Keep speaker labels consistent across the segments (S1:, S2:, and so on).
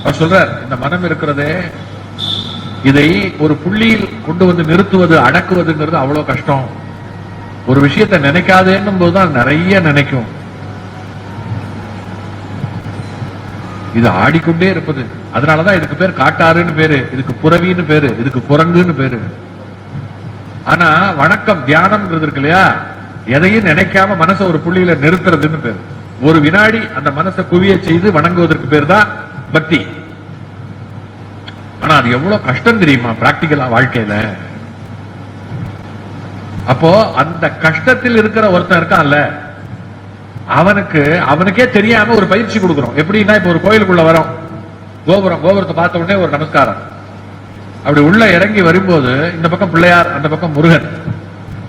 S1: அவர் சொல்றார், இந்த மனம் இருக்கிறதே, இதை ஒரு புள்ளியில் கொண்டு வந்து நிறுத்துவது, அடக்குவதுங்கிறது அவ்வளவு கஷ்டம். ஒரு விஷயத்தை நினைக்காதேன்னும் போதுதான் நிறைய நினைக்கும். இது ஆடிக்கொண்டே இருப்பது. அதனாலதான் இதுக்கு பேர் காட்டாறுன்னு பேரு, இதுக்கு புறவின்னு பேரு, இதுக்கு குரங்குன்னு பேரு. ஆனா வணக்கம் தியானம்ங்கிறது இருக்கு இல்லையா, எதையும் நினைக்காம மனசை ஒரு புள்ளியில நிறுத்துறதுன்னு பேரு. ஒரு வினாடி அந்த மனசை குவிய செய்து வணங்குவதற்கு பேர் தான் பக்தி. ஆனா அது எவ்வளவு கஷ்டம் தெரியுமா பிராக்டிகலா வாழ்க்கையில. அப்போ அந்த கஷ்டத்தில் இருக்கிற ஒருத்தன் இருக்கான்ல, அவனுக்கே தெரியாம ஒரு பயிற்சி கொடுக்கிறோம். எப்படின்னா, இப்ப ஒரு கோயிலுக்குள்ள வரோம், கோபுரத்தை பார்த்த உடனே ஒரு நமஸ்காரம். அப்படி உள்ள இறங்கி வரும்போது இந்த பக்கம் பிள்ளையார், அந்த பக்கம்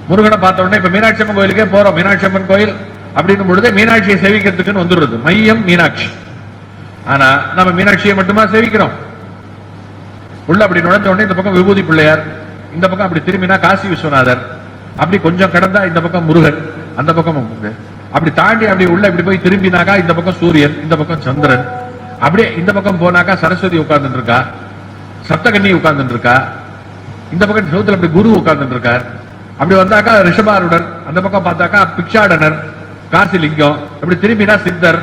S1: முருகனை பார்த்த உடனே, இப்ப மீனாட்சி அம்மன் கோயிலுக்கே போறோம், மீனாட்சி அம்மன் கோயில் அப்படின்னும் பொழுது மீனாட்சியை சேவிக்கிறதுக்குன்னு வந்துடுறது, மையம் மீனாட்சி. ஆனா நம்ம மீனாட்சியை மட்டுமா சேவிக்கிறோம்? உள்ள அப்படி நுழைஞ்ச உடனே இந்த பக்கம் விபூதி பிள்ளையார், இந்த பக்கம் அப்படி திரும்பினா காசி விஸ்வநாதர், அப்படி கொஞ்சம் கடந்தா இந்த பக்கம் முருகன், அந்த பக்கம் அப்படி தாண்டி அப்படி உள்ள இப்படி போய் திரும்பினாக்கா இந்த பக்கம் சூரியன், இந்த பக்கம் சந்திரன், அப்படியே இந்த பக்கம் போனாக்கா சரஸ்வதி உட்கார்ந்துட்டு இருக்கா, சப்தகன்னி உட்கார்ந்துட்டு இருக்கா, இந்த பக்கம் சவுத்துல அப்படி குரு உட்கார்ந்துட்டு இருக்கார். அப்படி வந்தாக்கா ரிஷபாருடர், அந்த பக்கம் பார்த்தாக்கா பிக்ஷாடனர், காசிலிங்கம், அப்படி திரும்பினா சித்தர்.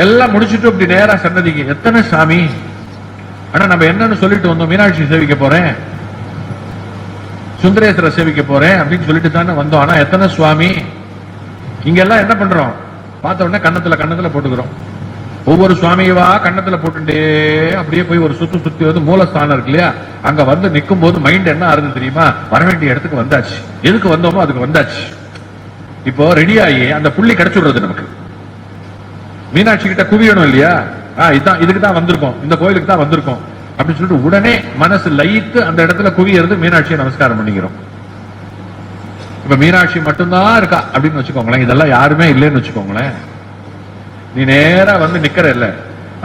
S1: எல்லாம் முடிச்சுட்டு அப்படி நேரா சன்னதிக்கு. எத்தனை சாமி! ஆனா நம்ம என்னன்னு சொல்லிட்டு வந்தோம், மீனாட்சி சேவிக்க போறேன், சுந்தரேஸ்வர சேவிக்க போறேன் அப்படின்னு சொல்லிட்டு தானே வந்தோம். ஆனா எத்தனை சுவாமி! இங்க எல்லாம் என்ன பண்றோம், பார்த்த உடனே கண்ணத்துல போட்டுக்கிறோம். ஒவ்வொரு சுவாமியவா கண்ணத்துல போட்டுட்டே அப்படியே போய் ஒரு சுத்தி வந்து மூலஸ்தானம் இருக்கு இல்லையா, அங்க வந்து நிற்கும் போது மைண்ட் என்ன ஆறுது தெரியுமா, வர வேண்டிய இடத்துக்கு வந்தாச்சு, எதுக்கு வந்தோமோ அதுக்கு வந்தாச்சு. இப்போ ரெடி ஆகி அந்த புள்ளி கிடைச்சுடுறது நமக்கு. மீனாட்சி கிட்ட குவியணும் இல்லையா, இதுதான், இதுக்கு தான் வந்திருக்கோம், இந்த கோயிலுக்கு தான் வந்திருக்கோம் அப்படின்னு சொல்லிட்டு உடனே மனசு லயித்து அந்த இடத்துல குவியறது, மீனாட்சியை நமஸ்காரம் பண்ணிக்கிறோம். இப்ப மீனாட்சி மட்டும்தான் இருக்கா அப்படின்னு வச்சுக்கோங்களேன், இதெல்லாம் யாருமே இல்லைன்னு வச்சுக்கோங்களேன், நீ நேரா வந்து நிக்கிற இல்ல.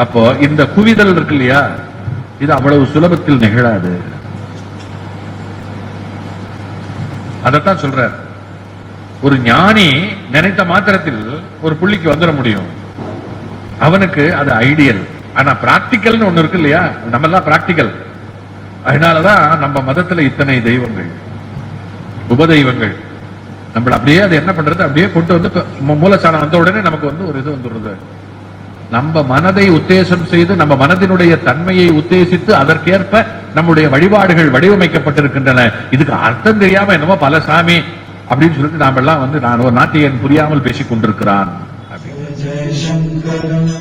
S1: அப்போ இந்த குவிதல் இருக்கு இல்லையா, இது அவ்வளவு சுலபத்தில் நிகழாது. அதத்தான் சொல்ற, ஒரு ஞானி நினைத்த மாத்திரத்தில் ஒரு புள்ளிக்கு வந்துட முடியும், அவனுக்கு அது ஐடியல். ஆனா பிராக்டிக்கல்னு ஒண்ணு இருக்கு இல்லையா, நம்ம எல்லாம் பிராக்டிக்கல். அதனாலதான் நம்ம மதத்துல இத்தனை தெய்வங்கள், உபதெய்வங்கள். நம்மள அப்படியே அது என்ன பண்றது, அப்படியே கொண்டு வந்து மூலஸ்தானம் வந்த உடனே நமக்கு வந்து ஒரு இது வந்துடுறது. நம்ம மனதை உத்தேசம் செய்து, நம்ம மனதினுடைய தன்மையை உத்தேசித்து அதற்கேற்ப நம்முடைய வழிபாடுகள் வடிவமைக்கப்பட்டிருக்கின்றன. இதுக்கு அர்த்தம் தெரியாம என்னமோ பல சாமி அப்படின்னு சொல்லிட்டு நாம எல்லாம் வந்து, நான் ஒரு நாட்டியன் புரியாமல் பேசிக் கொண்டிருக்கிறான் அப்படின்னு.